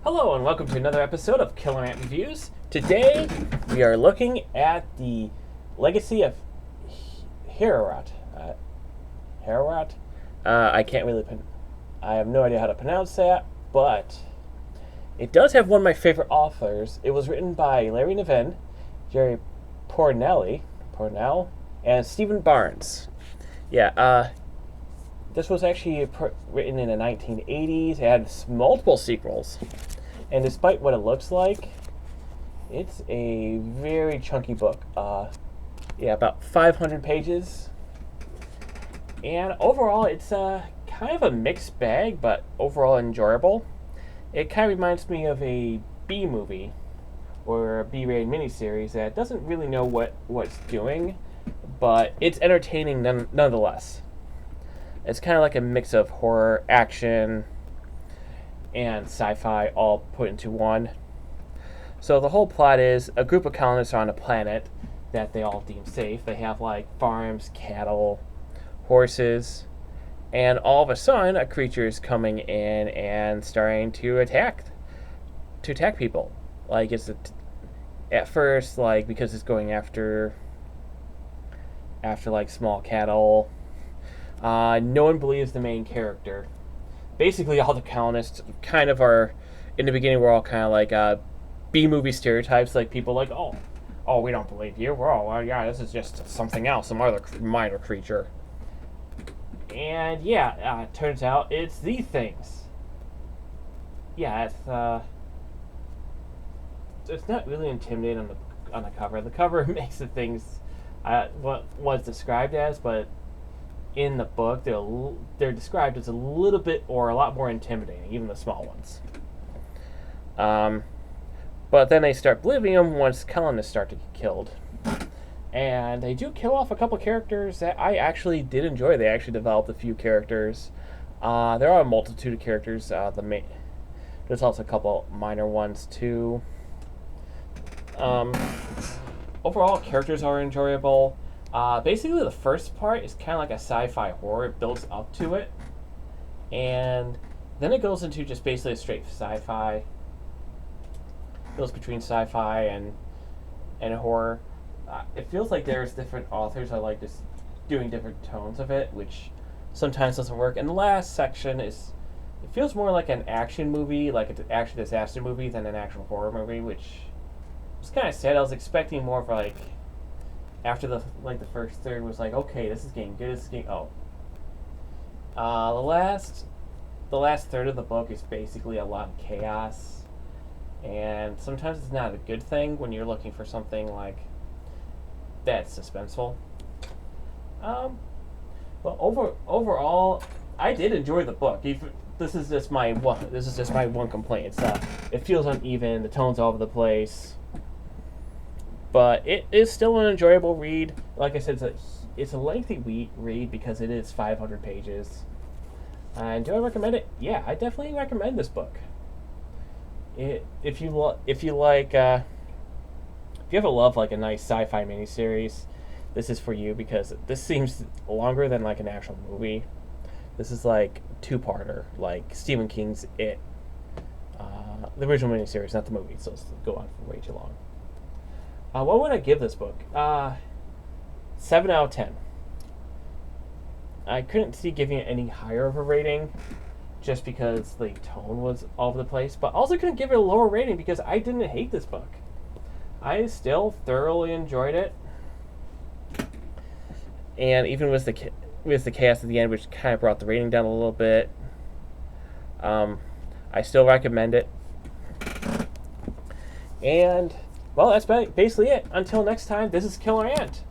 Hello and welcome to another episode of Killer Ant Reviews. Today we are looking at the legacy of Heorot. Heorot? I can't really... I have no idea how to pronounce that, but it does have one of my favorite authors. It was written by Larry Niven, Jerry Pournelle, and Stephen Barnes. This was actually written in the 1980s. It had multiple sequels. And despite what it looks like, it's a very chunky book. About 500 pages. And overall, it's kind of a mixed bag, but overall enjoyable. It kind of reminds me of a B movie or a B-rated miniseries that doesn't really know what it's doing, but it's entertaining nonetheless. It's kind of like a mix of horror, action, and sci-fi all put into one. So the whole plot is a group of colonists are on a planet that they all deem safe. They have like farms, cattle, horses, and all of a sudden a creature is coming in and starting to attack people. Like at first, like, because it's going after like small cattle. No one believes the main character. Basically, all the colonists kind of are, in the beginning, we're all kind of like B-movie stereotypes, like people like, oh, we don't believe you. We're all, well, yeah, this is just something else, some other minor creature. And it turns out it's these things. Yeah, it's not really intimidating on the cover. The cover makes the things what was described as, but in the book, they're described as a little bit or a lot more intimidating, even the small ones. But then they start believing them once colonists start to get killed. And they do kill off a couple characters that I actually did enjoy. They actually developed a few characters. There are a multitude of characters. There's also a couple minor ones, too. Overall, characters are enjoyable. Basically, the first part is kind of like a sci-fi horror. It builds up to it. And then it goes into just basically a straight sci-fi. It goes between sci-fi and horror. It feels like there's different authors that like just doing different tones of it, which sometimes doesn't work. And the last section it feels more like an action movie, like an action disaster movie, than an actual horror movie, which was kind of sad. I was expecting more of like, after the first third was like, okay, this is getting good. This is getting the last third of the book is basically a lot of chaos, and sometimes it's not a good thing when you're looking for something like that's suspenseful. But overall, I did enjoy the book. This is just my one complaint. It feels uneven. The tone's all over the place. But it is still an enjoyable read. Like I said, it's a lengthy read because it is 500 pages. And do I recommend it? Yeah, I definitely recommend this book. If you ever love like a nice sci-fi miniseries, this is for you because this seems longer than like an actual movie. This is like two-parter, like Stephen King's It, the original miniseries, not the movie. So it's go on for way too long. What would I give this book? 7 out of 10. I couldn't see giving it any higher of a rating just because the tone was all over the place, but also couldn't give it a lower rating because I didn't hate this book. I still thoroughly enjoyed it. And even with the chaos at the end, which kind of brought the rating down a little bit, I still recommend it. And well, that's basically it. Until next time, this is Killer Ant.